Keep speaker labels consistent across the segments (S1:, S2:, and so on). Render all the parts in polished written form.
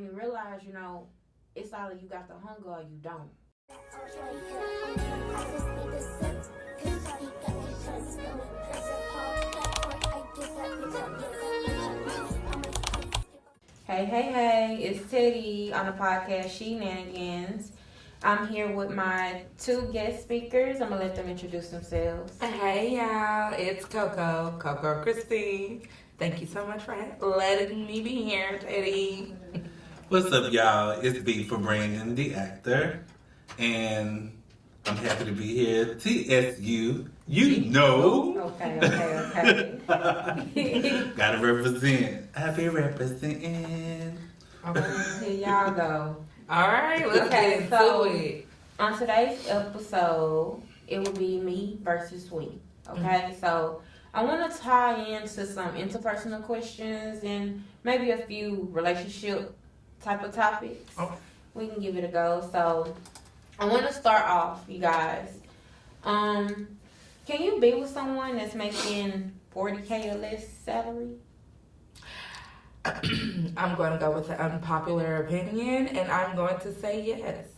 S1: made me realize, it's either you got the hunger or you don't. Hey, it's Teddy on the podcast She-nanigans. I'm here with my two guest speakers. I'm going to let them introduce themselves.
S2: Hey y'all, it's Coco Christine. Thank you so much for letting me be here, Teddy.
S3: What's up, y'all? It's B for Brandon, the actor. And I'm happy to be here. TSU, you know.
S1: Okay.
S3: Gotta represent. I be representing.
S1: Here y'all go.
S2: All right, let's get into it.
S1: On today's episode, it will be me versus we. Okay, So I want to tie into some interpersonal questions and maybe a few relationship type of topics.
S2: Okay.
S1: We can give it a go. So I want to start off, you guys. Can you be with someone that's making $40K or less salary?
S2: I'm going to go with the unpopular opinion, and I'm going to say yes.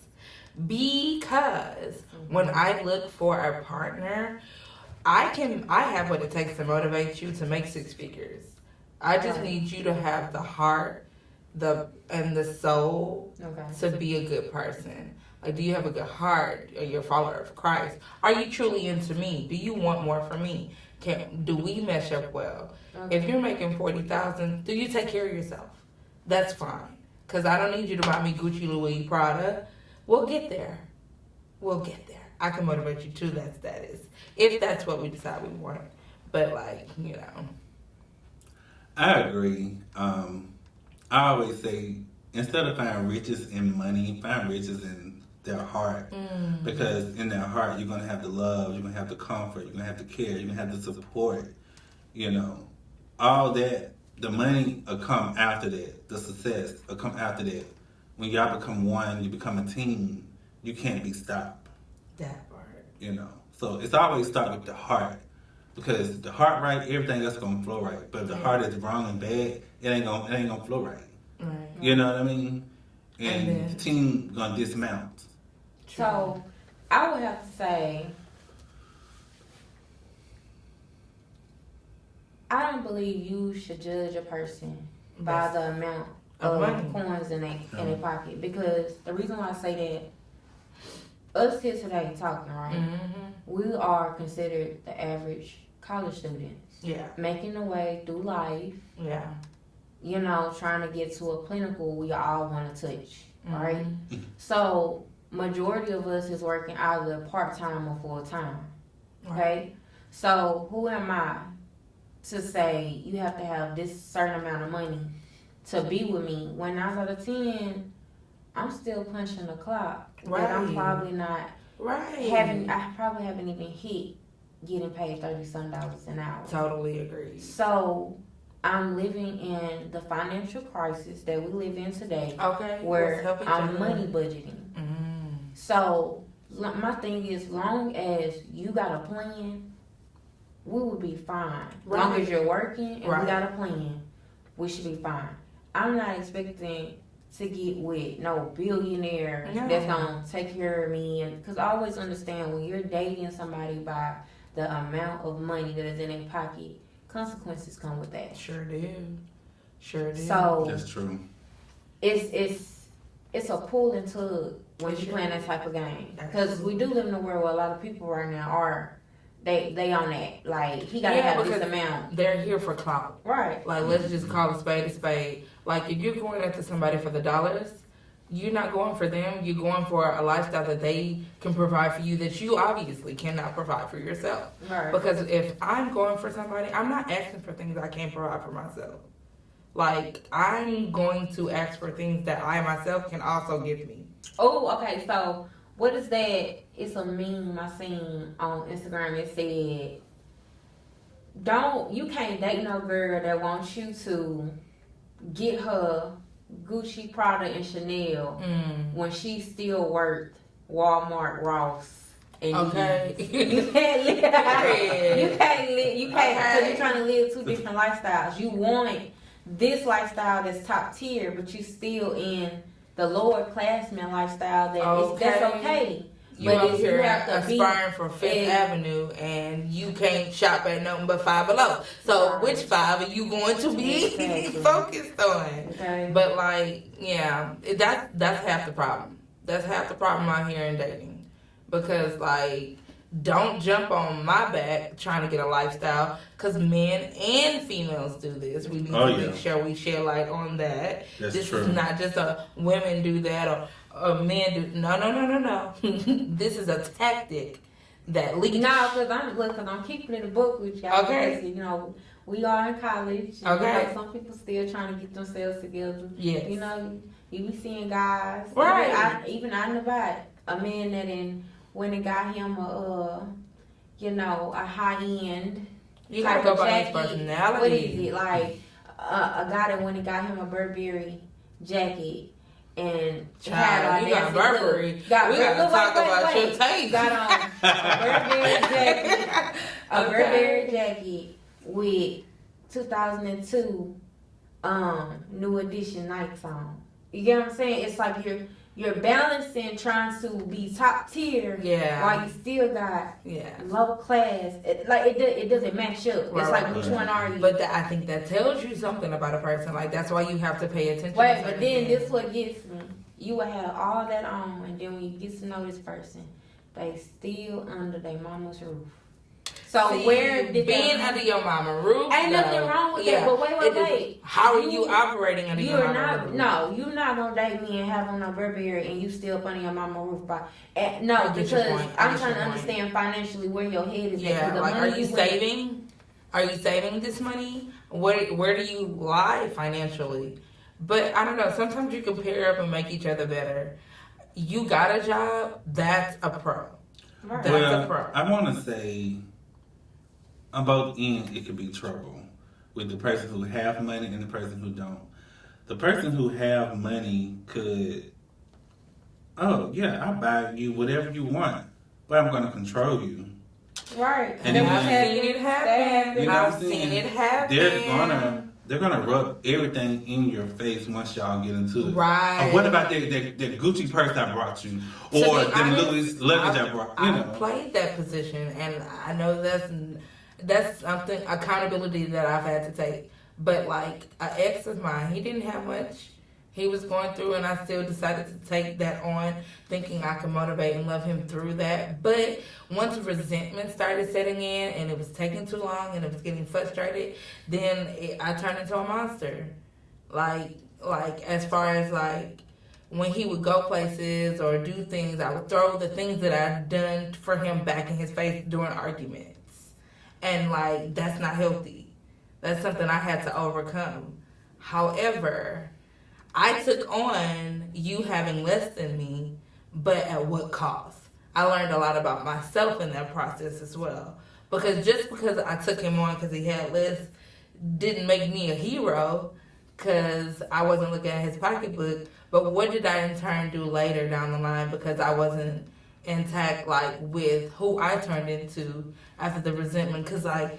S2: Because when I look for a partner, I have what it takes to motivate you to make six figures. I just need you to have the heart, and the soul to be a good person. Like, do you have a good heart? Are you a follower of Christ? Are you truly into me? Do you want more from me? Do we mesh up well? If you're making $40,000, do you take care of yourself? That's fine. Because I don't need you to buy me Gucci, Louis, Prada. We'll get there. I can motivate you to that status. If that's what we decide we want. But,
S3: I agree. I always say, instead of finding riches in money, find riches in their heart. Because in their heart, you're going to have the love, you're going to have the comfort, you're going to have the care, you're going to have the support. All that, the money will come after that. The success will come after that. When y'all become one, you become a team, you can't be stopped.
S2: That part.
S3: So it's always start with the heart. Because if the heart right, everything else gonna flow right. But if the heart is wrong and bad, it ain't gonna flow right.
S2: Right.
S3: You know what I mean? And the team gonna dismount.
S1: So I would have to say, I don't believe you should judge a person by the amount of coins in their pocket. Because the reason why I say that, us here today talking, right? We are considered the average college students.
S2: Yeah.
S1: Making their way through life.
S2: Yeah.
S1: Trying to get to a pinnacle we all want to touch, right? So, majority of us is working either part-time or full-time, okay?
S2: Right.
S1: So, who am I to say you have to have this certain amount of money to be with me when 9 out of 10, I'm still punching the clock.
S2: Right.
S1: But I'm probably not I probably haven't even hit getting paid $30-some an hour.
S2: Totally agree.
S1: So I'm living in the financial crisis that we live in today.
S2: Okay.
S1: Where I'm money budgeting. So my thing is, long as you got a plan, we will be fine.
S2: Right.
S1: Long as you're working and we
S2: Right.
S1: got a plan, we should be fine. I'm not expecting to get with no billionaire that's gonna take care of me, and because I always understand when you're dating somebody by the amount of money that is in their pocket, consequences come with that.
S2: Sure do.
S1: So
S3: that's true.
S1: It's a pull and tug when you're playing that type of game, because we do live in a world where a lot of people right now are they on that, like, he gotta have this amount.
S2: They're here for clout,
S1: right?
S2: Like, let's just call a spade a spade. Like, if you're going after somebody for the dollars, you're not going for them. You're going for a lifestyle that they can provide for you that you obviously cannot provide for yourself.
S1: Right.
S2: Because if I'm going for somebody, I'm not asking for things I can't provide for myself. Like, I'm going to ask for things that I myself can also give me.
S1: Oh, okay. So what is that? It's a meme I seen on Instagram. It said, you can't date no girl that wants you to get her Gucci, Prada, and Chanel when she's still worth Walmart, Ross, and
S2: okay.
S1: You can't live. You can't live. You can't, because you're trying to live two different lifestyles. You want this lifestyle that's top tier, but you still in the lower classman lifestyle that's okay.
S2: You
S1: but
S2: over
S1: if
S2: here
S1: you have to
S2: aspiring for Fifth Avenue and you can't shop at nothing but Five Below. So
S1: Right.
S2: which five are you going to be
S1: Exactly.
S2: focused on?
S1: Okay.
S2: But like, yeah, that's half the problem. That's half the problem out here in dating. Because like, don't jump on my back trying to get a lifestyle, because men and females do this. We need to make sure we shed light on that.
S3: That's
S2: this
S3: true.
S2: is not just a women do that or men do. No. This is a tactic that leads.
S1: No, because I'm keeping it a book with y'all.
S2: Okay.
S1: Because, you know, we are in college. And,
S2: Okay.
S1: You know, some people still trying to get themselves together.
S2: Yes.
S1: You know, you be seeing guys.
S2: Right.
S1: Even I know about a man that went and got him a high end.
S2: You gotta go by his
S1: What
S2: personality.
S1: is it? Like a guy that went and got him a Burberry jacket and
S2: Child, you got Burberry. We gotta talk about your taste.
S1: Got on a Burberry jacket with 2002 New Edition Nikes on. You get what I'm saying? It's like you're balancing trying to be top tier, while you still got low class. It doesn't match up.
S2: Right,
S1: it's like which one are you?
S2: But I think that tells you something about a person. Like that's why you have to pay attention.
S1: Wait, but then this what gets me. You will have all that on, and then when you get to know this person, they still under their mama's roof. So where did
S2: being under your mama roof?
S1: Ain't nothing wrong with that. But wait.
S2: How are you operating under your mama roof?
S1: No, you're not gonna date me and have on a Burberry and you still up under your mama roof. No, because I'm trying to understand financially where your head is at.
S2: Yeah, like, are you saving? Are you saving this money? Where do you lie financially? But I don't know. Sometimes you can pair up and make each other better. You got a job. That's a pro.
S1: Right.
S2: That's a pro.
S3: I want to say, on both ends, it could be trouble with the person who have money and the person who don't. The person who have money could, I'll buy you whatever you want, but I'm going to control you.
S1: Right.
S3: And
S2: I've seen it happen.
S3: You know
S2: I've seen it happen.
S3: They're gonna rub everything in your face once y'all get into it.
S2: Right.
S3: What about that Gucci purse I brought you, or the Louis luggage I brought? You know,
S2: I've played that position, and I know that's something accountability that I've had to take. But like an ex of mine, he didn't have much. He was going through, and I still decided to take that on, thinking I could motivate and love him through that. But once resentment started setting in, and it was taking too long, and it was getting frustrated, then I turned into a monster. Like as far as like when he would go places or do things, I would throw the things that I'd done for him back in his face during arguments, and like that's not healthy. That's something I had to overcome. However, I took on you having less than me, but at what cost? I learned a lot about myself in that process as well. Because just because I took him on because he had less didn't make me a hero, because I wasn't looking at his pocketbook. But what did I in turn do later down the line because I wasn't intact like with who I turned into after the resentment? Because like,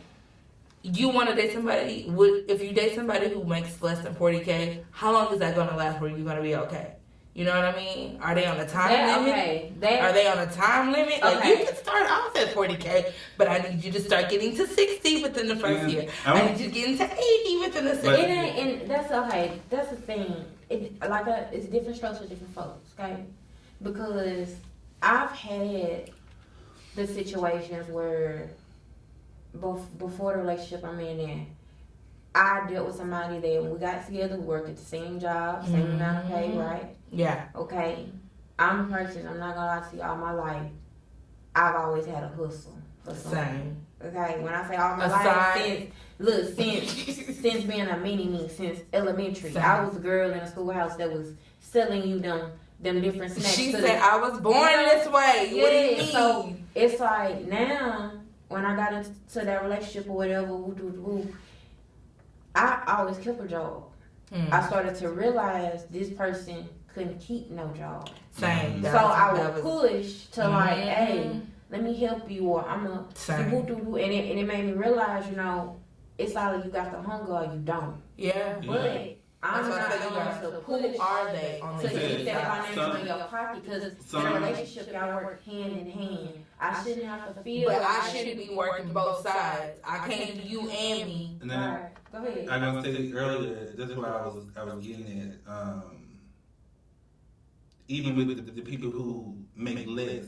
S2: you want to date somebody, if you date somebody who makes less than $40K, how long is that going to last where you're going to be okay? You know what I mean? Are they on a time limit?
S1: Okay.
S2: Are they on a time limit? Like,
S1: Okay.
S2: you can start off at $40K, but I need you to start getting to 60 within the first year. I need you to get into 80 within the second year.
S1: And that's okay. That's the thing. It's different strokes for different folks, okay? Because I've had the situations where before the relationship I'm in, I dealt with somebody that when we got together, we worked at the same job, same amount of pay, right?
S2: Yeah.
S1: Okay. I'm a person, I'm not gonna lie to you, all my life, I've always had a hustle for something.
S2: Same.
S1: Okay, when I say all my life, since being a mini-me, since elementary,
S2: Same.
S1: I was a girl in a schoolhouse that was selling you them different snacks.
S2: She said, I was born this way.
S1: Yeah,
S2: What do you mean?
S1: so it's like now, when I got into that relationship or whatever, I always kept a job. I started to realize this person couldn't keep no job.
S2: Same.
S1: So I would push to like, hey, let me help you, or I'm a and it made me realize, it's either you got the hunger or you don't.
S2: Yeah.
S1: But I'm not going to push
S2: are they on
S1: to
S2: the
S1: keep that
S2: side?
S1: financial in your pocket because in a relationship y'all work hand in hand. I shouldn't have to feel.
S2: But I shouldn't be working both sides. I can't do you and me.
S3: And then
S1: Right. Go ahead.
S3: I was gonna say earlier. That's what I was getting at. Even with the people who make less,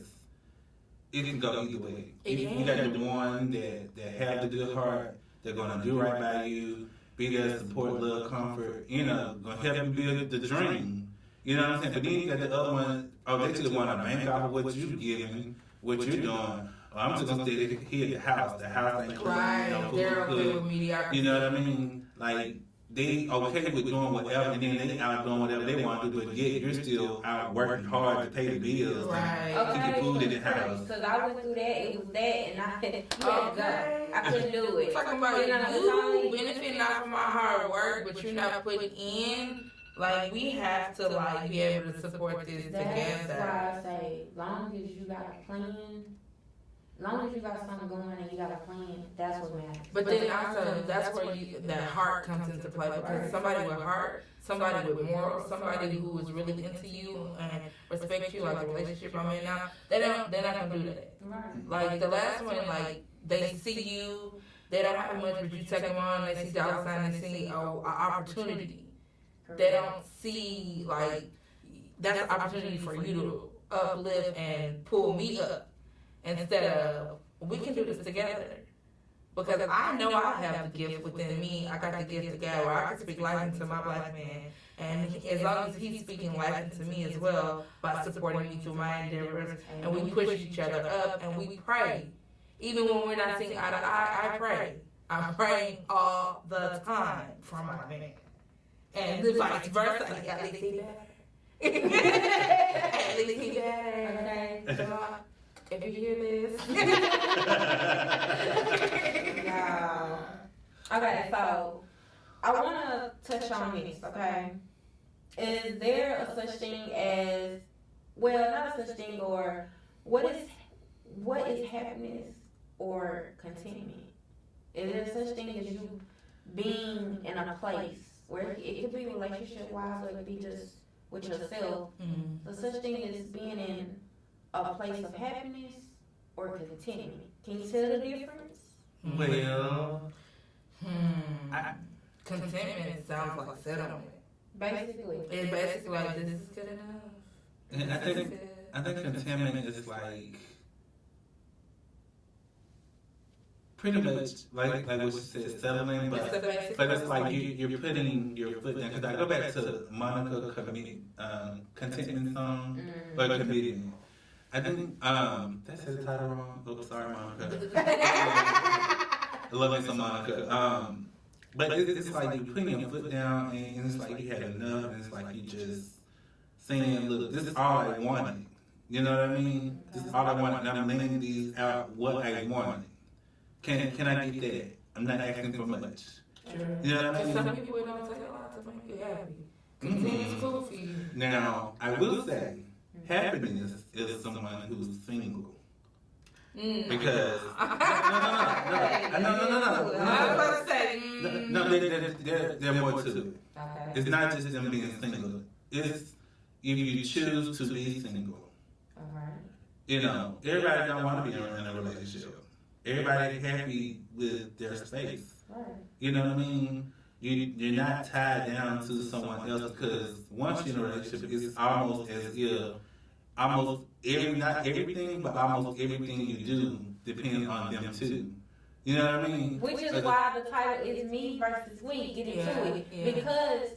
S3: it can go either way. You got the one that have the good heart. They're gonna do right by you. Be there, support, love, comfort, gonna help you build the dream. You know what I'm saying? But then you got the other one, they just want to bank off of what you giving, what you're doing. I'm just gonna stay here at the house. The house ain't clean.
S2: Right, they're okay with mediocrity.
S3: You know what I mean? Like, they okay with doing whatever, and then they out doing whatever they want to do, but yet you're still out working hard to pay the bills.
S2: Right.
S3: Keep the food in the house.
S1: Because I went through that, it was that, and I had to go. I couldn't do it.
S2: Talking about you benefiting not from my hard work, but you're not putting in. Like, we have to be able to support this together.
S1: That's why I say, long as you got a plan, long as you got something going and you got a plan, that's what matters.
S2: But then also, that's where that heart comes into play, because somebody with heart, somebody with morals, somebody who is really into you and respects you, like the relationship I'm in now, they're not gonna do that.
S1: Right.
S2: Like the last one, they see you, they don't have much, but you take them on, they see dollar sign, they see an opportunity. They don't see that's an opportunity for you to uplift and pull me up. Instead of, we can do this together. Because I know I have the gift within me. I got the gift of God where I can speak life into my black man. And as long as he's speaking life into me as well by supporting me through my endeavors. And we push each other up and we pray. Even when we're not seeing eye to eye, I pray. I'm praying all the time for my man. And the vice versa. At least he better. At least he better.
S1: Okay.
S2: If you hear this.
S1: No. Okay, so I want to touch on this, okay? Is there a such thing as, well, not a such thing, or what is happiness or contentment? Is there such thing as you being in a place where it could be relationship-wise or it could be just with yourself, the such thing as being in a place of happiness or contentment? Can you tell the difference?
S3: Well,
S2: contentment sounds like settlement.
S1: Basically.
S2: It's basically like, this is good enough.
S3: and I think contentment is pretty much like what you said, settling, but it's like you're putting your foot down. Because I go back to Monica contentment song, or comedian. I think that's his title wrong. Oh, sorry, Monica. I love me some Monica. But it's like you're putting your foot down, and it's like you had enough, and it's like you just saying, "Look, this is all I wanted." You know what I mean? This is all I wanted, and I'm laying these out what I wanted. Can I get that? I'm not asking for much.
S2: Sure.
S3: You know what I mean?
S2: Some people it don't take a lot to make you happy. Contentment's cool for you.
S3: Now, I will say, happiness is someone who's single. Because no. There are more to it.
S1: Okay.
S3: It's not just them being single. It's if you choose to be single.
S1: Alright.
S3: Everybody don't want to be in a relationship. Everybody happy with their space.
S1: Right.
S3: You know what I mean? You're not tied down to someone else, because once you're in a relationship, it's almost as if not everything, but almost everything you do depends on them too. You know what I mean?
S1: Which is why the title is me versus we. Get into it.
S2: Yeah.
S1: Because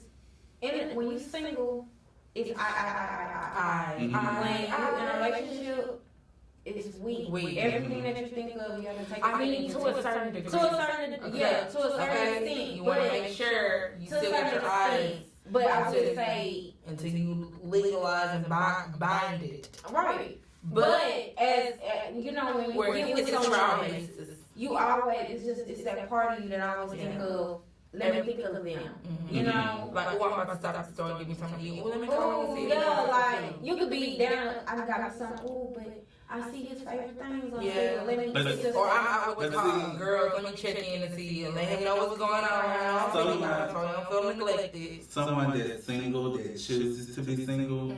S1: when you single, it's I.
S3: Mhm.
S1: When you're in a relationship, it's we. Everything that you think of, you have to take.
S2: To a certain degree.
S1: To a certain extent.
S2: You want to make sure you still get your eyes.
S1: But I would say
S2: until you legalize and bind it.
S1: Right. But as you know, when you get with someone, you always it's that part of you that I always think of. Let me think of them.
S2: Mm-hmm.
S1: You know,
S2: like I'm about to stop at the store and give me something to eat. Let me call and see.
S1: Yeah, like you could be down. I got me something. Oh, but I see his favorite things on
S2: Yeah.
S1: Facebook. Let me
S3: But-
S1: get this.
S2: Or I'm out with
S3: But
S2: calling
S3: see-
S2: girls, let me check in to see and let him know what's going on.
S3: So-
S2: So you don't feel neglected.
S3: Someone that's single, that chooses to be single,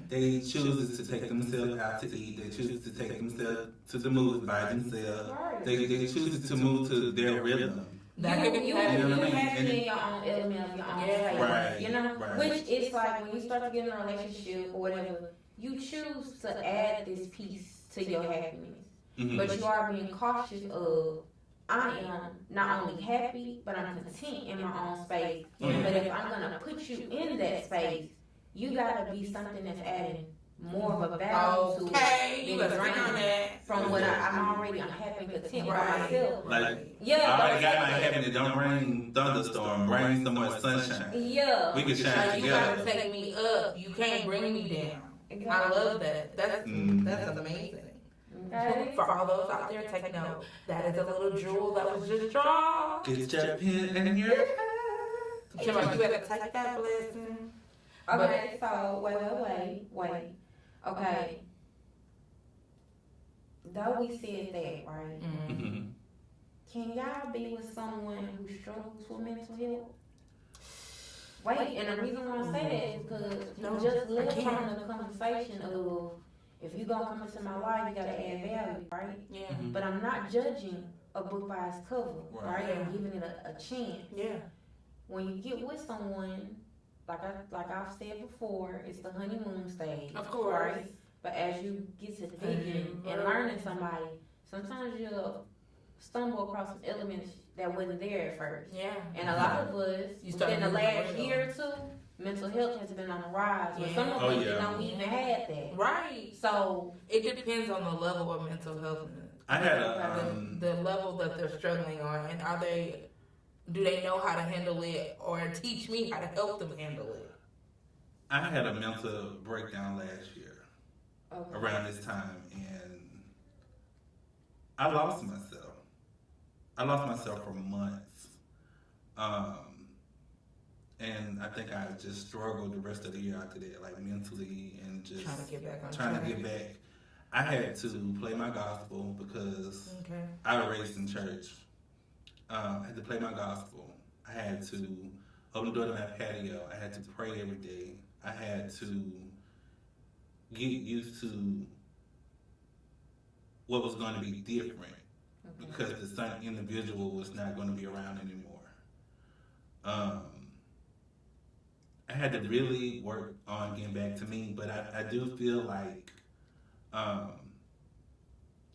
S3: they chooses to take themselves out to eat. They choose to take themselves to the movies by themselves.
S1: Right.
S3: They choose to move to their rhythm.
S2: That could be
S1: you
S3: know what I mean?
S1: have to
S3: And-
S1: be in your own element of your own
S2: Yeah.
S1: space.
S3: Right,
S1: You know?
S3: right.
S1: Which it's like when you start to get in a relationship or whatever, you choose to add this piece to your happiness.
S3: Mhm.
S1: But you are being cautious of, I am not only happy, but I'm content in my own space.
S3: Mhm.
S1: But if I'm gonna put you in that space, you gotta be something that's adding more of a value to
S2: Okay,
S1: it
S2: you
S1: than
S2: better bring on
S1: draining
S2: that.
S1: from what I'm happy and content by
S2: Right.
S1: myself.
S3: Like,
S1: Yeah,
S3: I already
S1: but-
S3: got my happiness. Don't bring thunderstorm. Bring some more sunshine.
S1: Yeah.
S3: We can
S2: Like,
S3: shine
S2: you gotta
S3: together.
S2: take me up. You can't bring me down. I
S1: Exactly.
S2: love that. That's amazing.
S1: Okay.
S2: For all those out there, take note. That is a little jewel that was just dropped.
S3: Get your pen and your
S2: Kimber, you better take that blessing.
S1: Okay, so wait. Okay. Though we said that, right?
S3: Mhm.
S1: Can y'all be with someone who struggles with mental health? Wait, and the reason why I say that is because
S2: No,
S1: you just
S2: I
S1: left
S2: can't.
S1: from the conversation of if you gonna come into my life, you gotta add value, right?
S2: Yeah.
S3: Mhm.
S1: But I'm not judging a book by its cover,
S3: Right.
S1: right?
S2: Yeah.
S1: I'm giving it a chance.
S2: Yeah.
S1: When you get with someone, like I've said before, it's the honeymoon stage.
S2: Of course.
S1: Right? But as you get to digging and learning somebody, sometimes you'll stumble across some elements that wasn't there at first.
S2: Yeah.
S1: And a lot of us,
S2: You start
S1: within the
S2: moving
S1: last
S2: around.
S1: year or two, mental health has been on the rise. But
S2: Yeah.
S1: some of
S3: Oh,
S1: us
S3: yeah.
S1: don't even have that.
S2: Right.
S1: So
S2: It depends on the level of mental health.
S3: I had a
S2: The level that they're struggling on, and do they know how to handle it, or teach me how to help them handle it?
S3: I had a mental breakdown last year
S1: okay.
S3: around this time, and I lost myself. I lost myself for months, and I think I just struggled the rest of the year after that, like mentally and just
S2: Trying to get back on
S3: trying
S2: track.
S3: to get back. I had to play my gospel because
S2: Okay.
S3: I was raised in church. I had to play my gospel. I had to open the door to my patio. I had to pray every day. I had to get used to what was going to be different because the certain individual was not going to be around anymore. I had to really work on getting back to me, but I do feel like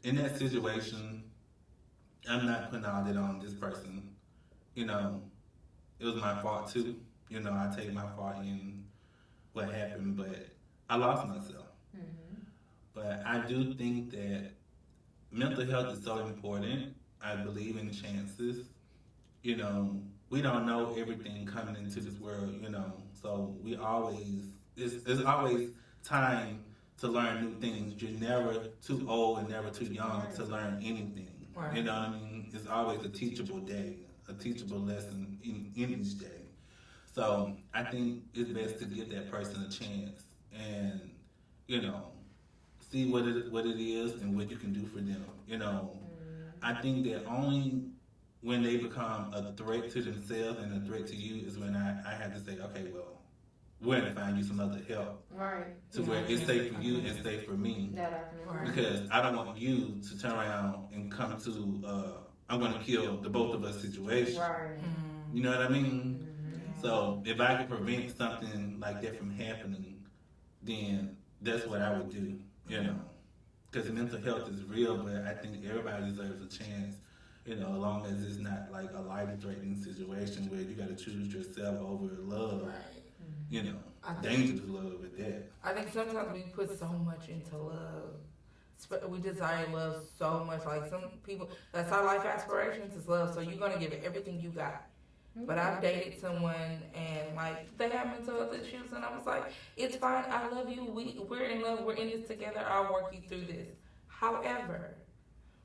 S3: in that situation, I'm not putting all that on this person. You know, it was my fault too. You know, I take my fault in what happened, but I lost myself.
S1: Mm-hmm.
S3: But I do think that mental health is so important. I believe in chances. You know, we don't know everything coming into this world, you know, so it's always time to learn new things. You're never too old and never too young to learn anything.
S2: Right.
S3: You know what I mean? It's always a teachable day, a teachable lesson in each day. So I think it's best to give that person a chance and, you know, see what it is and what you can do for them. You know, I think that only when they become a threat to themselves and a threat to you is when I have to say, okay, well, we're going to find you some other help
S1: Right.
S3: to where it's safe for you and safe for me.
S1: That I can
S2: Right.
S3: Because I don't want you to turn around and come to, I'm going to kill the both of us situation.
S1: Right.
S3: You know what I mean? So if I could prevent something like that from happening, then that's what I would do, you know. Because mental health is real, but I think everybody deserves a chance, you know, as long as it's not like a life-threatening situation where you got to choose yourself over love,
S2: Right.
S3: you know,
S2: I think-
S3: dangerous love with that.
S2: I think sometimes we put so much into love. We desire love so much. Like some people, that's our life aspirations is love. So you're gonna give it everything you got. But I've dated someone and like they have mental health issues, and I was like, it's fine. I love you. We're in love. We're in this together. I'll work you through this. However,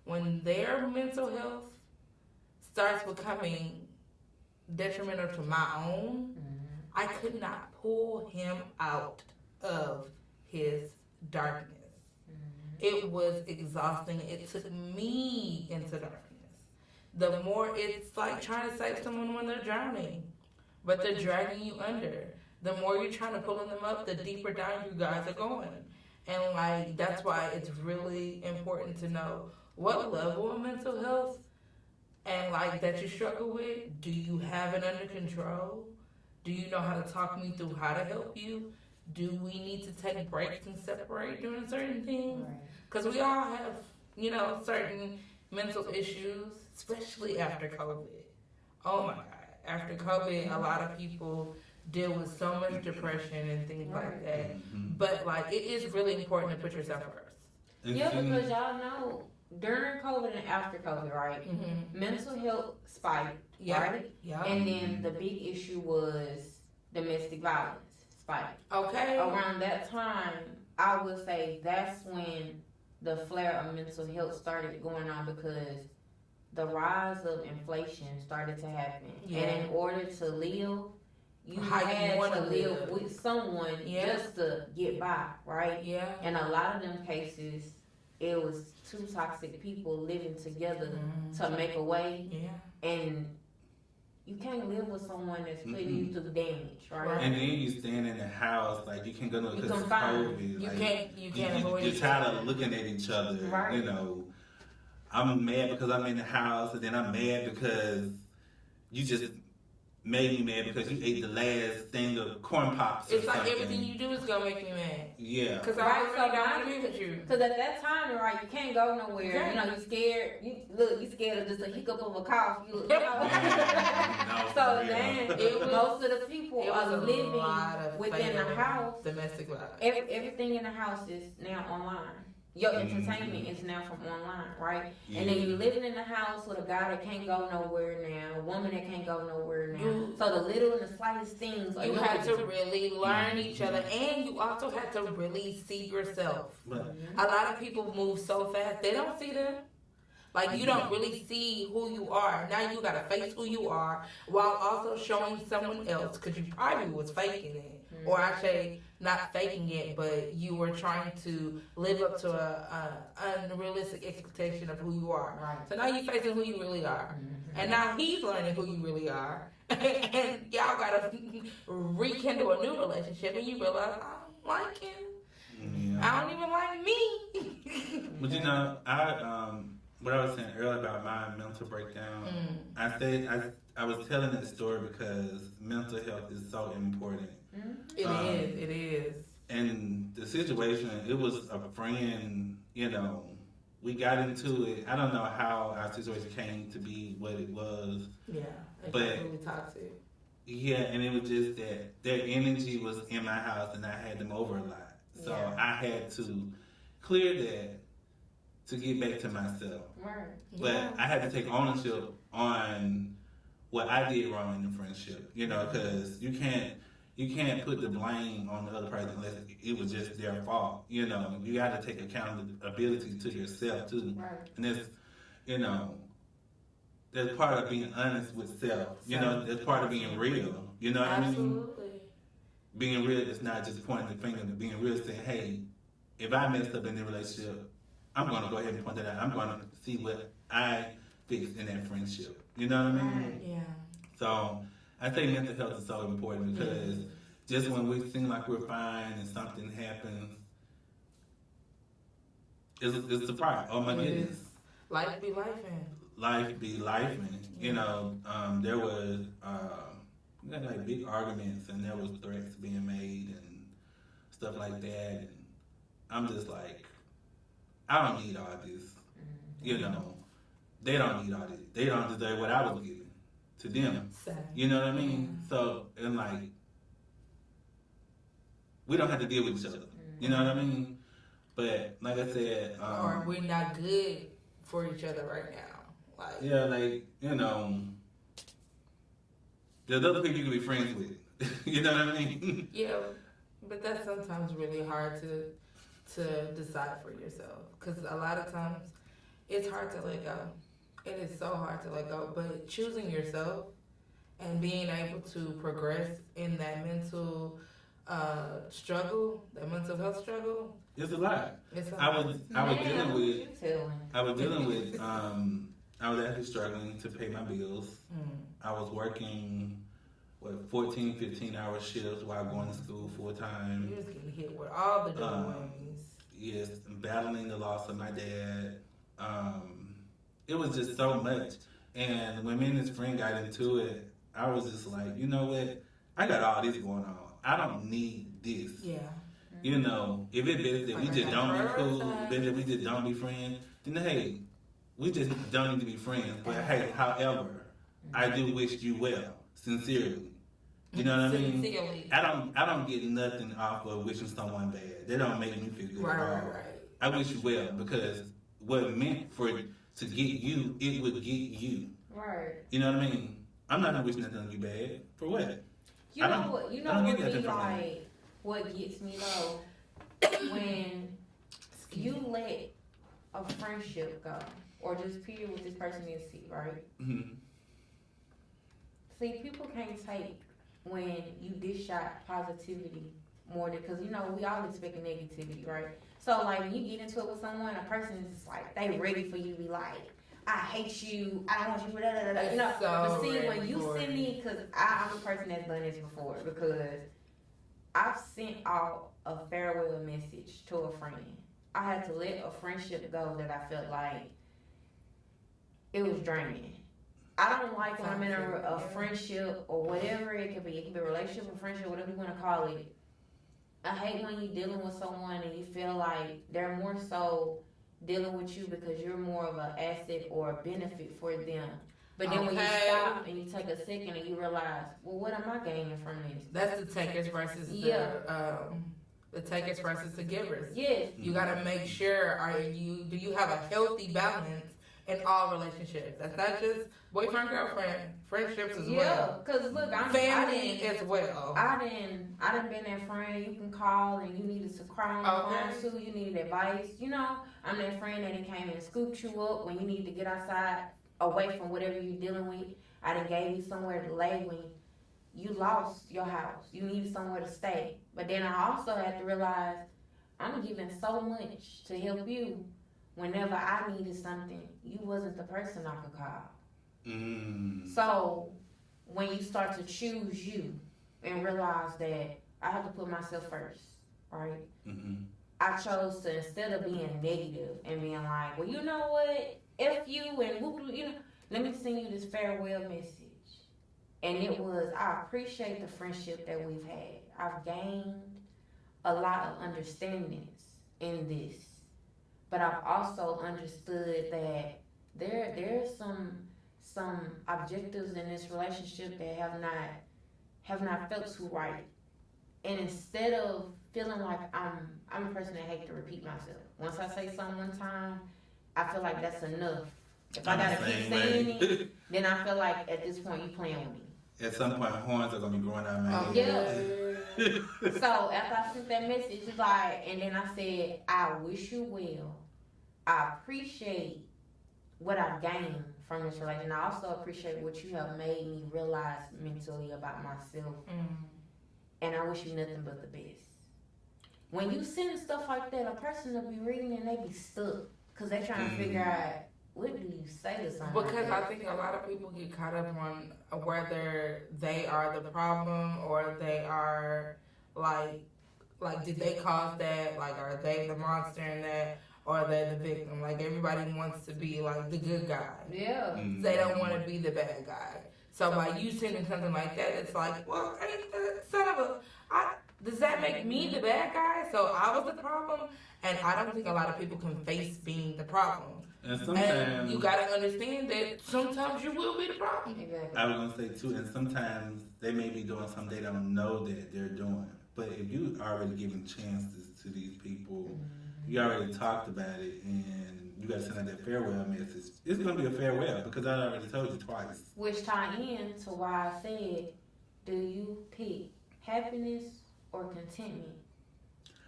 S2: when their mental health starts becoming detrimental to my own, I could not pull him out of his darkness. it was exhausting. It took me into darkness. The more it's like trying to save someone when they're drowning, but they're dragging you under. The more you're trying to pull them up, the deeper down you guys are going. And like that's why it's really important to know what level of mental health and like that you struggle with. Do you have it under control? Do you know how to talk me through how to help you? Do we need to take breaks and separate during certain things? Because we all have, certain mental issues, especially after COVID. Oh my God. After COVID, a lot of people deal with so much depression and things like that. But like, it is really important to put yourself first.
S1: Yeah, because y'all know during COVID and after COVID, right? Mental health spiked, right?
S2: Yeah.
S1: And then the big issue was domestic violence spiked.
S2: Okay.
S1: Around that time, I would say that's when the flare of mental health started going on because the rise of inflation started to happen.
S2: Yeah.
S1: And in order to live, you
S2: How you
S1: had
S2: wanna
S1: to live
S2: live.
S1: with someone just to get by, right?
S2: Yeah.
S1: And a lot of them cases, it was two toxic people living together to make a way.
S2: Yeah.
S1: And you can't live with someone that's putting you through damage, right?
S3: And then you stand in the house, like you can't go no because it's
S1: confined.
S3: COVID.
S2: You
S3: like,
S2: can't avoid
S3: You're
S2: each
S3: tired of looking at each other.
S1: Right.
S3: I'm mad because I'm in the house, and then I'm mad because you just made me mad because you ate the last thing of corn pops.
S2: It's
S3: or
S2: like
S3: something.
S2: everything you do is gonna make me mad.
S3: Yeah.
S2: Because
S1: Right,
S2: I
S1: so
S2: already don't
S1: now-
S2: agree with you.
S1: Because at that time, right, you can't go nowhere.
S2: Yeah.
S1: You know, you scared. You scared of just a hiccup of a cough. You know.
S3: Yeah, no,
S1: So
S3: for real.
S1: then, most of the people
S2: It was
S1: are
S2: a lot
S1: living
S2: of
S1: within the
S2: fatal
S1: house.
S2: domestic violence.
S1: Everything in the house is now online. Your entertainment is now from online, right?
S3: Yeah.
S1: And then you're living in the house with a guy that can't go nowhere now, a woman that can't go nowhere now. So the little and the slightest things are
S2: You
S1: your
S2: had to
S1: business.
S2: really learn each other, and you also had to really see yourself.
S3: But
S2: A lot of people move so fast, they don't see them. Like, you don't really see who you are. Now you gotta face who you are while also showing someone else, because you probably was faking it. Or actually, not faking it, but you were trying to live up to a unrealistic expectation of who you are.
S1: Right.
S2: So now you're facing who you really are. And now he's learning who you really are. And y'all gotta rekindle a new relationship, and you realize, I don't like him.
S3: yeah.
S2: I don't even like me.
S3: But what I was saying earlier about my mental breakdown, I was telling that story because mental health is so important.
S2: It is.
S3: And the situation, it was a friend, we got into it. I don't know how our situation came to be what it was.
S2: Yeah, it's
S3: But-
S2: really toxic.
S3: Yeah, and it was just that their energy was in my house and I had them over a lot. So
S2: Yeah.
S3: I had to clear that to get back to myself.
S1: Right.
S3: But I had to take ownership on what I did wrong in the friendship, because you can't put the blame on the other person unless it was just their fault. You got to take accountability to yourself too.
S1: Right.
S3: And that's part of being honest with self. That's part of being real. You know what I mean?
S2: Absolutely.
S3: Being real is not just pointing the finger. Being real is saying, hey, if I messed up in the relationship, I'm going to go ahead and point that out. I'm going to see what I fixed in that friendship. You know what I mean?
S1: Right.
S2: Yeah.
S3: So I think mental health is so important because just when we seem like we're fine and something happens, it's a problem. Oh my goodness.
S2: Life be life in.
S3: Life be life, man. There was we had like big arguments and there was threats being made and stuff like that, and I'm just like, I don't need all this. They don't need all this. They don't deserve what I was giving to them.
S2: Same.
S3: You know what I mean? So, and like, we don't have to deal with each other. You know what I mean? But like I said,
S2: Or we're not good for each other right now. Like,
S3: yeah, like, there's other people you can be friends with. You know what I mean?
S2: yeah, but that's sometimes really hard to decide for yourself, because a lot of times it's hard to let go. It is so hard to let go, but choosing yourself and being able to progress in that mental struggle, that mental health struggle.
S3: It's a lot.
S2: It's a
S3: I
S2: lot.
S3: was dealing with I was actually struggling to pay my bills. I was working 14-15 hour shifts while going to school full time.
S2: You was getting hit with all the doings.
S3: Yes, battling the loss of my dad. It was just so much. And when me and his friend got into it, I was just like, you know what? I got all this going on. I don't need this.
S2: Yeah.
S3: You know, if it's better that we just don't be cool, better that we just don't be friends, then hey, we just don't need to be friends. But hey, however, I do wish you well, sincerely. You know what I mean?
S2: Sincerely.
S3: I don't get nothing off of wishing someone bad. That don't make me feel good at all.
S2: Right.
S3: I wish you well because what it meant for it to get you, it would get you.
S1: Right.
S3: You know what I mean? I'm not gonna wish nothing on you bad. For what?
S1: You know what be like, what gets me though, when you let a friendship go, or just period with this person is see, right?
S3: Mm-hmm.
S1: See, people can't take when you dish out positivity more than, because you know we all expect negativity, right? So like when you get into it with someone, a person is just like they ready for you to be like, I hate you, I don't want you, da da da. You know, but see when you send me, because I'm a person that's done this before, because I've sent out a farewell message to a friend. I had to let a friendship go that I felt like it was draining. I don't like when I'm in a friendship or whatever it could be. It could be a relationship or friendship, whatever you want to call it. I hate when you're dealing with someone and you feel like they're more so dealing with you because you're more of an asset or a benefit for them. But then when you stop and you take a second and you realize, well, what am I gaining from this?
S2: That's the takers versus the takers versus the givers.
S1: Yes.
S2: You gotta make sure do you have a healthy balance in all relationships? That's not just boyfriend girlfriend, friendships as well.
S1: Yeah, because look,
S2: family as well.
S1: I didn't been that friend you can call and you needed to cry on the phone too. You needed advice. You know, I'm that friend that came and scooped you up when you need to get outside, away from whatever you're dealing with. I done gave you somewhere to lay when you lost your house. You needed somewhere to stay. But then I also had to realize I'm giving so much to help you. Whenever I needed something, you wasn't the person I could call. So when you start to choose you and realize that I have to put myself first, right? I chose to, instead of being negative and being like, well, you know what? F you and whoop, you know, let me send you this farewell message. And it was, I appreciate the friendship that we've had. I've gained a lot of understandings in this. But I've also understood that there's some objectives in this relationship that have not felt too right. And instead of feeling like I'm a person that hates to repeat myself. Once I say something one time, I feel like that's enough. If I gotta keep saying it, then I feel like at this point you playing with me.
S3: At some point, horns are gonna be growing out of my head.
S1: Yeah. So after I sent that message, it's like, and then I said, I wish you well. I appreciate what I've gained from this relationship. I also appreciate what you have made me realize mentally about myself. And I wish you nothing but the best. When you send stuff like that, a person will be reading and they be stuck because they're trying to figure out, what do you say to someone?
S2: Because I think a lot of people get caught up on whether they are the problem or they are like did they cause that? Like, are they the monster in that? Or are they the victim? Like, everybody wants to be like the good guy.
S1: Yeah.
S2: They don't want to be the bad guy. So by you sending something like that, it's like, well, ain't the son of a... does that make me the bad guy? So I was the problem? And I don't think a lot of people can face being the problem.
S3: And sometimes...
S2: you got to understand that sometimes you will be the problem.
S1: Exactly.
S3: I was going to say, too, and sometimes they may be doing something they don't know that they're doing. But if you already giving chances to these people, you already talked about it, and you got to send out that farewell message, it's going to be a farewell because I already told you twice.
S1: Which tie in to why I said, do you pick happiness or contentment?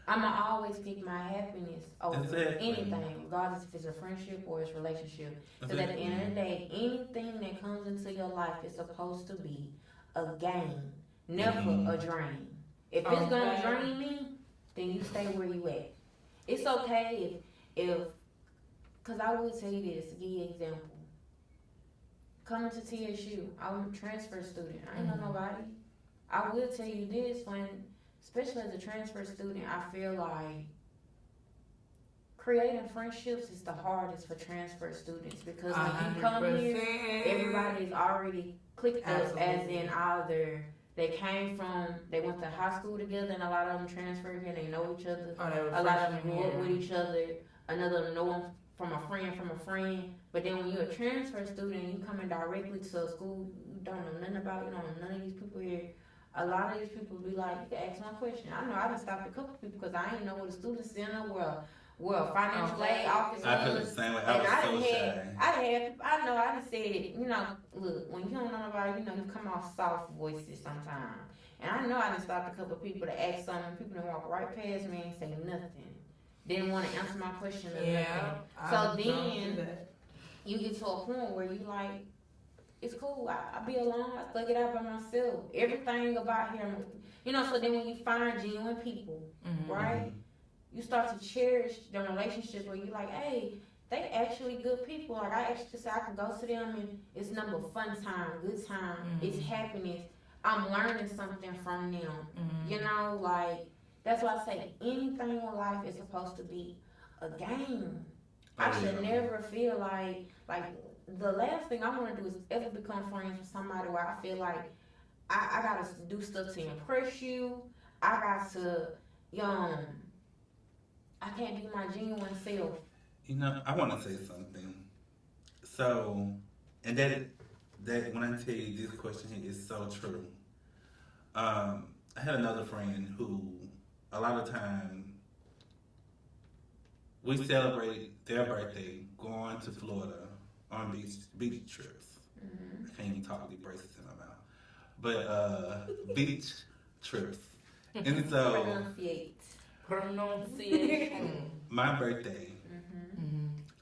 S1: I'ma always pick my happiness over anything, regardless if it's a friendship or it's a relationship. Because at the end of the day, anything that comes into your life is supposed to be a gain, never a drain. If it's gonna drain me, then you stay where you at. It's okay if cause I will tell you this, to give you an example. Coming to TSU, I'm a transfer student. I ain't know nobody. I will tell you this, when, especially as a transfer student, I feel like creating friendships is the hardest for transfer students because when you come here, everybody's already clicked up, as in either they went to high school together and a lot of them transferred here and they know each other. A lot of them grew up with each other. Another of them know them from a friend. But then when you're a transfer student and you coming directly to a school you don't know nothing about, you don't know none of these people here. A lot of these people be like, you can ask one question. I know I done stopped a couple people because I ain't know what a student center well, financial aid office.
S3: I feel the same way. I was so shy.
S1: I know, I just said, you know, look, when you don't know nobody, you know, you come off soft voices sometimes. And I know I done stopped a couple of people to ask something. People done walk right past me and say nothing. Didn't want to answer my question or nothing. So then you get to a point where you like, it's cool. I be alone. I thug it out by myself. Everything about here, you know. So then when you find genuine people, right? You start to cherish the relationship where you like, hey, they actually good people. Like I actually say I can go to them and it's number of fun time, good time, it's happiness. I'm learning something from them. You know, like that's why I say anything in life is supposed to be a game. I should never feel like the last thing I want to do is ever become friends with somebody where I feel like I gotta do stuff to impress you. I got to I can't be my genuine self.
S3: You know, I want to say something. So, and that when I tell you this question here is so true. I had another friend who, a lot of time, we celebrate their birthday going to Florida on beach trips. I can't even talk with braces in my mouth, but beach trips. And so. Pronunciation. My birthday,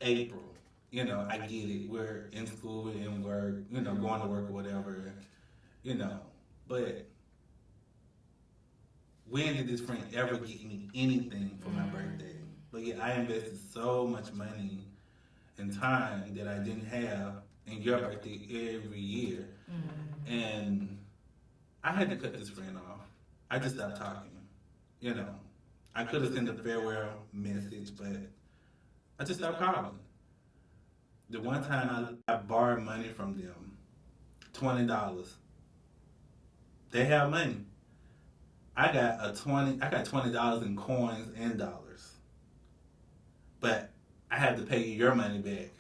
S3: April. You know, I get it. We're in school and work, you know, going to work or whatever, you know. But when did this friend ever get me anything for my birthday? But yeah, I invested so much money and time that I didn't have in your birthday every year. And I had to cut this friend off. I just stopped talking, you know. I could have sent a farewell message, but I just stopped calling. The one time I borrowed money from them, $20. They have money. I got $20 in coins and dollars. But I had to pay you your money back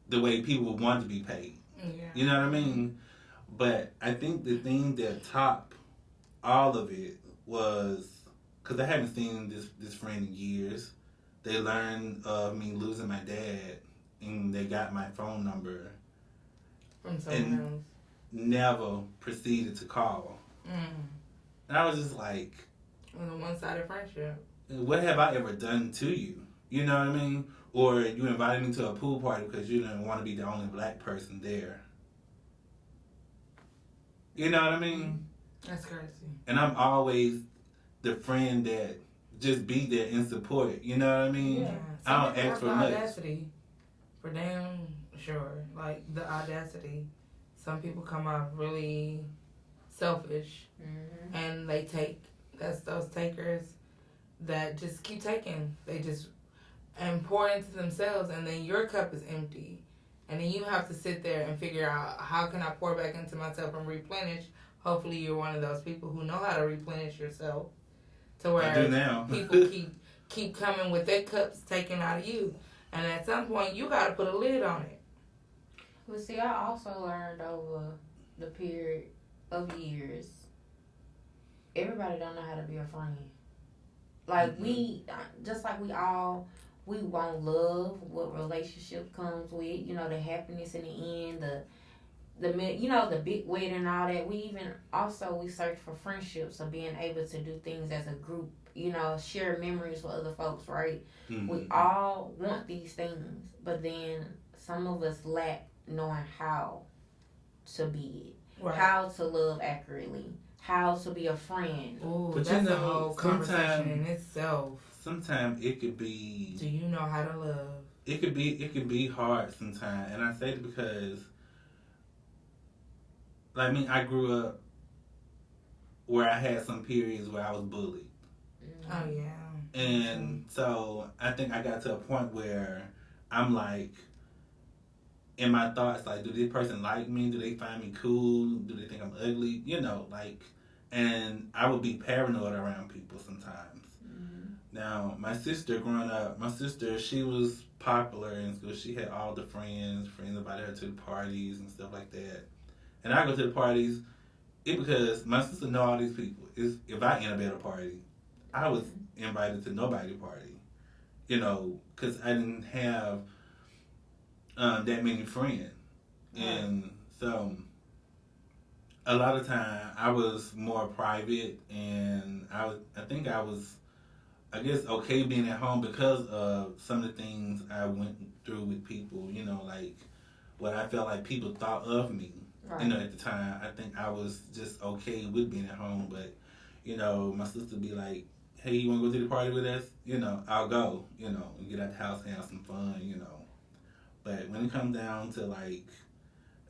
S3: the way people would want to be paid. Yeah. You know what I mean? But I think the thing that topped all of it was, because I haven't seen this friend in years. They learned of me losing my dad, and they got my phone number
S2: from someone else.
S3: Never proceeded to call. And I was just like,
S2: on a one-sided friendship.
S3: What have I ever done to you? You know what I mean? Or you invited me to a pool party because you didn't want to be the only black person there. You know what I mean?
S2: That's crazy.
S3: And I'm always the friend that just be there in support. You know what I mean?
S2: Yeah.
S3: I don't ask for much.
S2: Audacity. For damn sure. Like, the audacity. Some people come off really selfish. And they take, that's those takers that just keep taking. They just, and pour into themselves, and then your cup is empty. And then you have to sit there and figure out, how can I pour back into myself and replenish? Hopefully you're one of those people who know how to replenish yourself. To where
S3: I do now.
S2: People keep coming with their cups taken out of you. And at some point, you got to put a lid on it.
S1: Well, see, I also learned over the period of years, everybody don't know how to be a friend. Like, we, just like we want love, what relationship comes with, you know, the happiness in the end, the big wedding and all that. We search for friendships of being able to do things as a group, you know, share memories with other folks, right? We all want these things, but then some of us lack knowing how to be it, how to love accurately, how to be a friend.
S2: Oh,
S3: But
S2: that's
S3: you
S2: a
S3: know,
S2: whole conversation in itself.
S3: Sometimes it could be.
S2: Do you know how to love?
S3: It could be hard sometimes, and I say it because, like me, I grew up where I had some periods where I was bullied.
S2: Oh yeah.
S3: And so I think I got to a point where I'm like, in my thoughts, like, do this person like me? Do they find me cool? Do they think I'm ugly? You know, like, and I would be paranoid around people sometimes.
S1: Mm-hmm.
S3: Now, my sister growing up, she was popular in school. She had all the friends invited her to the parties and stuff like that. And I go to the parties, because my sister know all these people. If I end up at a party, I was invited to nobody's party, because I didn't have that many friends, and so a lot of time I was more private, and I think I was, I guess, okay being at home because of some of the things I went through with people, like what I felt like people thought of me. Right. At the time, I think I was just okay with being at home, but my sister be like, hey, you want to go to the party with us? I'll go, and get out the house and have some fun, But when it comes down to, like,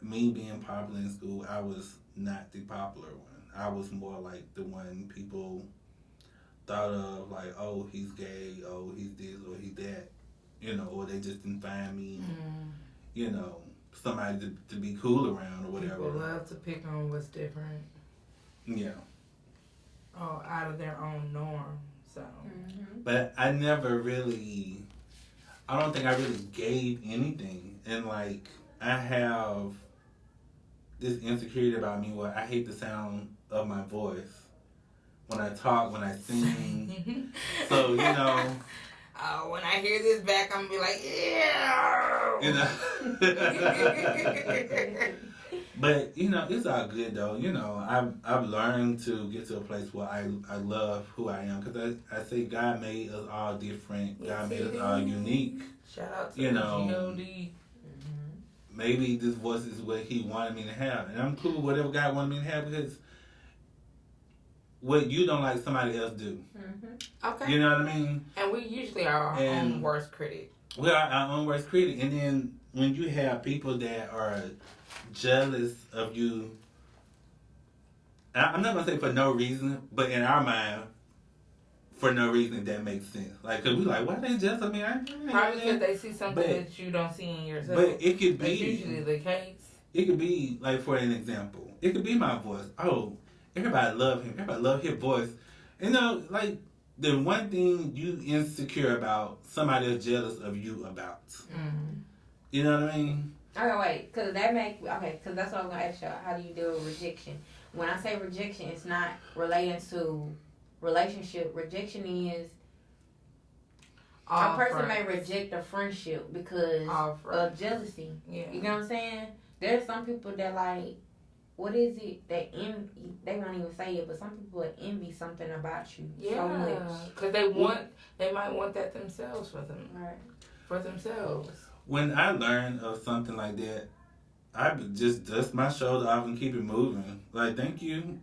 S3: me being popular in school, I was not the popular one. I was more like the one people thought of, like, oh, he's gay, oh, he's this, or he's that, or they just didn't find me, somebody to be cool around or whatever.
S2: People love to pick on what's different.
S3: Yeah.
S2: Oh, out of their own norm, so.
S1: Mm-hmm.
S3: But I don't think I really gave anything. And, like, I have this insecurity about me where I hate the sound of my voice when I talk, when I sing. So,
S2: when I hear this back, I'm going to be like, yeah.
S3: But, it's all good, though. I've learned to get to a place where I love who I am. Because I say God made us all different. God made us all unique.
S2: Shout out to G.O.D.
S3: Maybe this voice is what he wanted me to have. And I'm cool with whatever God wanted me to have, because what you don't like, somebody else do.
S1: Mm-hmm.
S2: Okay.
S3: You know what I mean?
S2: And we usually are our own worst critic.
S3: We are our own worst critic. And then when you have people that are jealous of you, I'm not going to say for no reason, but in our mind, for no reason that makes sense. Like, cause we like, why they jealous of me?
S2: Probably because they see something that you don't see in yourself.
S3: But it could be.
S2: That's usually the case.
S3: It could be, like, for an example, it could be my voice. Oh, everybody love him. Everybody love his voice. Like, the one thing you insecure about, somebody else jealous of you about.
S2: Mm-hmm.
S3: You know what I mean?
S1: Okay, wait, because that's what I'm going to ask y'all. How do you deal with rejection? When I say rejection, it's not relating to relationship. Rejection is a person may reject a friendship because of jealousy.
S2: Yeah.
S1: You know what I'm saying? There's some people that, like, what is it that they won't even say it, but some people envy something about you so much
S2: because they might want that themselves for themselves.
S3: When I learn of something like that, I just dust my shoulder off and keep it moving. Like, thank you.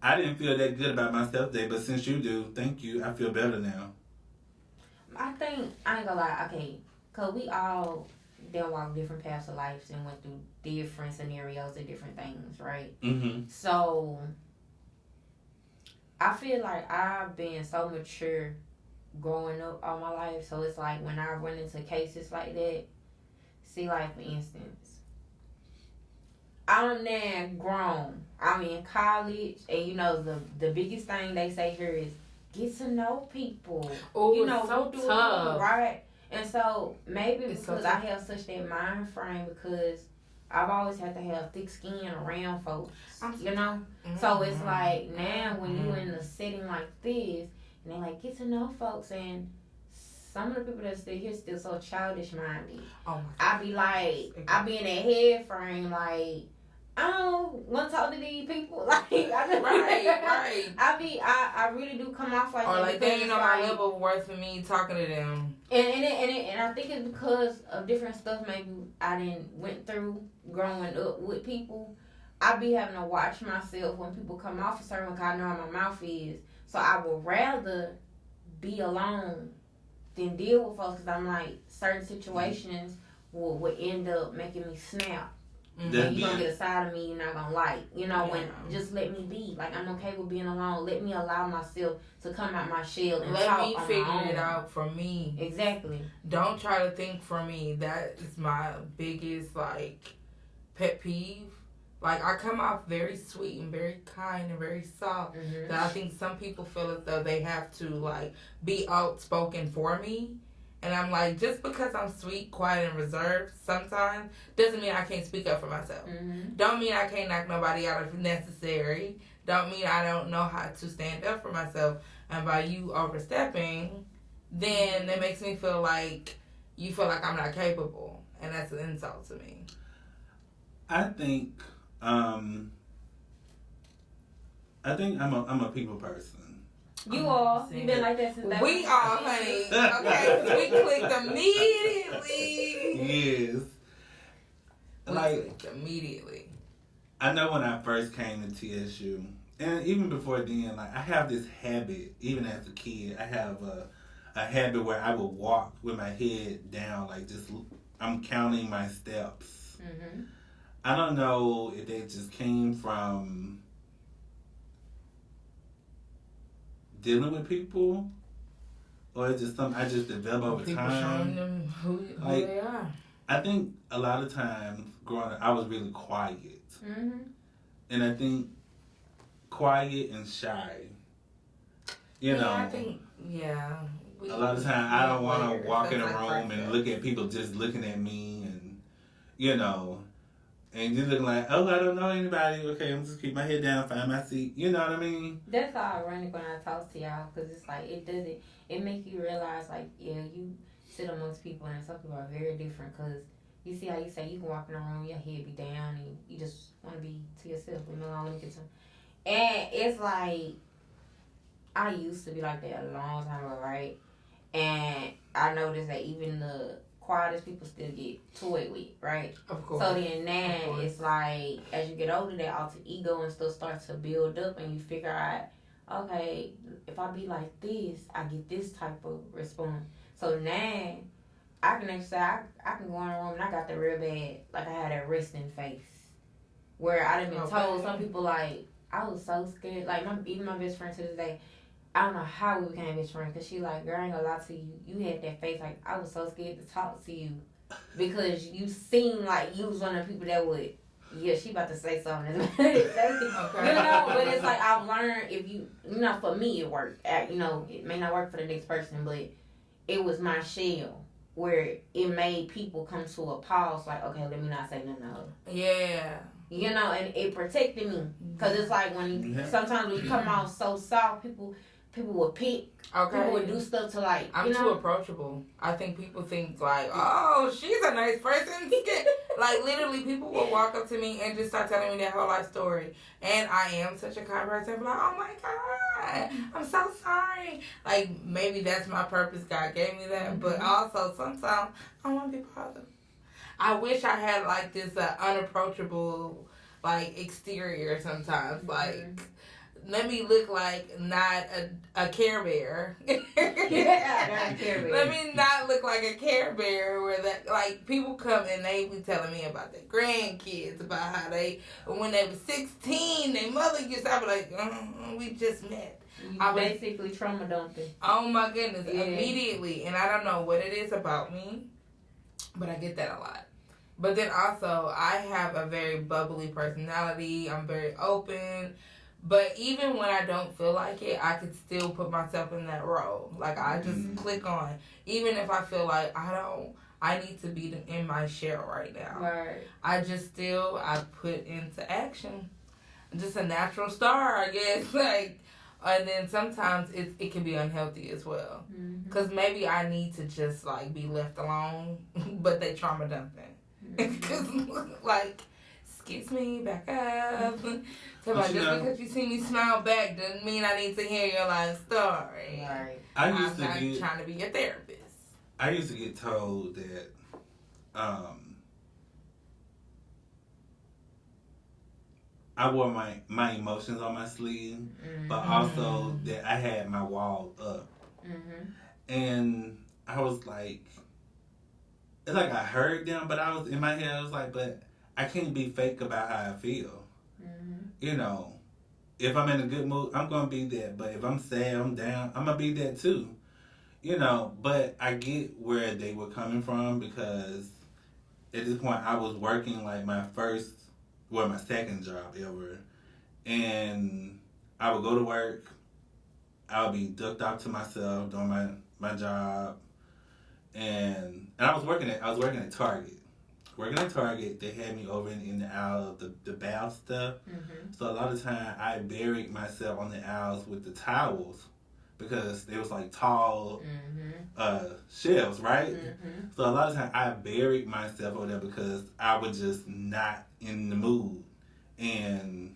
S3: I didn't feel that good about myself today, but since you do, thank you. I feel better now.
S1: I think, I ain't gonna lie, okay, because we all done walk different paths of life and went through different scenarios and different things, right?
S3: Mm-hmm.
S1: So, I feel like I've been so mature growing up all my life, so it's like when I run into cases like that, see, like, for instance, I'm now grown. I'm in college, and the biggest thing they say here is get to know people.
S2: Oh, it's so tough,
S1: right? And so maybe because I have such that mind frame, because I've always had to have thick skin around folks, Mm-hmm. So it's like now when you in a setting like this, and they like get to know folks, and some of the people that still here still so childish minded.
S2: Oh my God.
S1: I be like, I be in that head frame like, I don't want to talk to these people. Like,
S2: right.
S1: I really do come off like
S2: or
S1: that.
S2: Like, they ain't know my level of worth for me talking to them.
S1: And I think it's because of different stuff maybe I didn't went through growing up with people. I be having to watch myself when people come off a certain way, 'cause I know how my mouth is. So I would rather be alone than deal with folks, because I'm like, certain situations would end up making me snap. And you're gonna get a side of me you're not gonna like. You know, when just let me be. Like, I'm okay with being alone. Let me allow myself to come out my shell and
S2: let
S1: talk
S2: me
S1: on
S2: figure
S1: my own.
S2: it out for me.
S1: Exactly.
S2: Don't try to think for me. That is my biggest like pet peeve. Like, I come off very sweet and very kind and very soft.
S1: Mm-hmm.
S2: That I think some people feel as though they have to like be outspoken for me. And I'm like, just because I'm sweet, quiet, and reserved sometimes doesn't mean I can't speak up for myself.
S1: Mm-hmm.
S2: Don't mean I can't knock nobody out if necessary. Don't mean I don't know how to stand up for myself. And by you overstepping, then it makes me feel like you feel like I'm not capable. And that's an insult to me.
S3: I think I'm a people person.
S1: You all, you been like that since that.
S2: We all, honey. Okay, we clicked immediately.
S3: Yes. Like,
S2: immediately.
S3: I know when I first came to TSU, and even before then, like, I have this habit, even as a kid, I have a habit where I would walk with my head down, like, just, I'm counting my steps.
S1: Mm-hmm.
S3: I don't know if they just came from dealing with people, or it's just something I just developed over
S2: People
S3: time.
S2: showing them who they are.
S3: I think a lot of times growing up, I was really quiet.
S1: Mm-hmm.
S3: And I think quiet and shy. You know,
S2: I think,
S3: a lot of times I don't want to walk in a room and look at people just looking at me and, you know, and you looking like, oh, I don't know anybody. Okay, I'm just keep my head down, find my seat. You know what I mean?
S1: That's how ironic when I talk to y'all, because it's like, it make you realize, like, yeah, you sit amongst people and some people are very different, because you see how you say you can walk in a room, your head be down, and you just want to be to yourself. Leave me alone, let me get some. And it's like, I used to be like that a long time ago, right? And I noticed that even the quietest people still get toyed with, right?
S2: Of course.
S1: So then now it's like, as you get older, that alter ego and stuff starts to build up, and you figure out, okay, if I be like this, I get this type of response. So now I can actually say I can go in a room and I got that real bad, like I had that resting face, where I done been told some people, like, I was so scared. Like, even my best friend to this day, I don't know how we became best friends, because she like, girl, I ain't gonna lie to you. You had that face. Like, I was so scared to talk to you because you seemed like you was one of the people that would, yeah, she about to say something. Okay. You know, but it's like, I've learned if you know, for me it worked. You know, it may not work for the next person, but it was my shell where it made people come to a pause, like, okay, let me not say nothing else.
S2: Yeah.
S1: You know, and it protected me. Because it's like sometimes when you come out so soft, people will pick.
S2: Okay.
S1: People would do stuff to, like,
S2: I'm too approachable. I think people think like, oh, she's a nice person. Like, literally, people will walk up to me and just start telling me their whole life story. And I am such a kind person. I'm like, oh my God, I'm so sorry. Like, maybe that's my purpose. God gave me that. Mm-hmm. But also, sometimes I want to be bothered. I wish I had like this unapproachable like exterior sometimes. Mm-hmm. Like, let me look like not a Care Bear.
S1: Yeah, not a Care Bear.
S2: Let me not look like a Care Bear where that, like, people come and they be telling me about their grandkids, about how they, when they were 16, their mother used to be like, we just met.
S1: I basically trauma dumping.
S2: Oh my goodness, immediately. And I don't know what it is about me, but I get that a lot. But then also, I have a very bubbly personality. I'm very open. But even when I don't feel like it, I could still put myself in that role. Like, I just click on. Even if I feel like I need to be in my shell right now.
S1: Right.
S2: I put into action. I'm just a natural star, I guess. Like, and then sometimes it can be unhealthy as well. Because maybe I need to just, like, be left alone. But they trauma dumping. Because, like, excuse me, back up. So just because you see me smile back doesn't mean I need to hear your life story.
S1: Right.
S3: I'm
S2: trying to be your therapist.
S3: I used to get told that I wore my emotions on my sleeve, but also that I had my wall up. And I was like, it's like I heard them, but I was in my head, I was like, but I can't be fake about how I feel. You know, if I'm in a good mood, I'm going to be that. But if I'm sad, I'm down, I'm going to be that too. You know, but I get where they were coming from because at this point I was working like my second job ever. And I would go to work, I would be ducked off to myself doing my job. And I was working at Target. Working at Target, they had me over in the aisle of the bath stuff. So a lot of time I buried myself on the aisles with the towels because they was like tall shelves, right? So a lot of time I buried myself over there because I was just not in the mood. And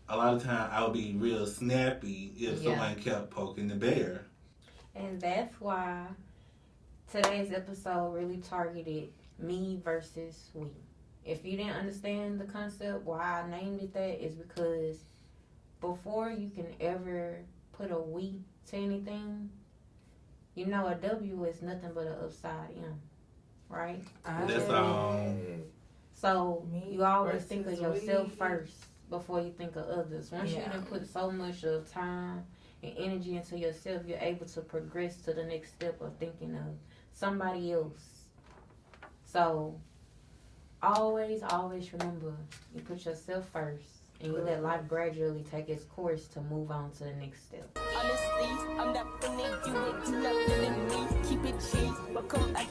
S3: a lot of time I would be real snappy if someone kept poking the bear.
S1: And that's why today's episode really targeted me versus we. If you didn't understand the concept, why I named it that is because before you can ever put a we to anything, you know a W is nothing but an upside M, right?
S3: That's all.
S1: So you always
S2: versus
S1: think of yourself
S2: we.
S1: first before you think of others. Once you done put so much of time and energy into yourself, you're able to progress to the next step of thinking of somebody else. So always remember, you put yourself first and you let life gradually take its course to move on to the next step.
S4: Honestly, I'm not feeling you, you not feeling me. Keep it cheap, but come at